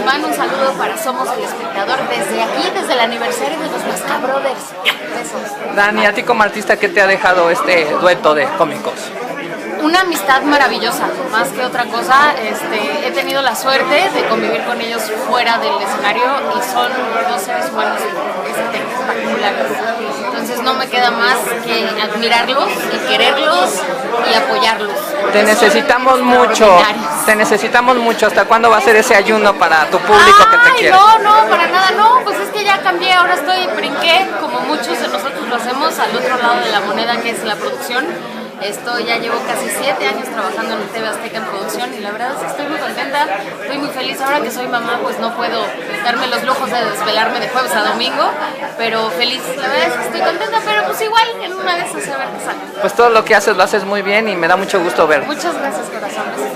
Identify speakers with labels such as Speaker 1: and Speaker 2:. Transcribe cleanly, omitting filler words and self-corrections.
Speaker 1: mando un saludo para Somos el Espectador desde aquí, desde el aniversario de los Masca Brothers. Besos.
Speaker 2: Dani, a ti como artista, ¿qué te ha dejado este dueto de cómicos?
Speaker 1: Una amistad maravillosa, más que otra cosa. He tenido la suerte de convivir con ellos fuera del escenario y son dos seres humanos espectaculares. Entonces no me queda más que admirarlos y quererlos y apoyarlos.
Speaker 2: Te necesitamos mucho, te necesitamos mucho. ¿Hasta cuándo va a ser ese ayuno para tu público que te quiere?
Speaker 1: No, para nada, no, pues es que ya cambié, ahora brinqué, como muchos de nosotros lo hacemos, al otro lado de la moneda, que es la producción. Ya llevo casi 7 años trabajando en el TV Azteca en producción y la verdad es que estoy muy contenta, estoy muy feliz. Ahora que soy mamá, pues no puedo darme los lujos de desvelarme de jueves a domingo, pero feliz. La verdad es que estoy contenta, pero pues igual en una de esas a ver qué sale.
Speaker 2: Pues todo lo que haces lo haces muy bien y me da mucho gusto ver.
Speaker 1: Muchas gracias, corazón.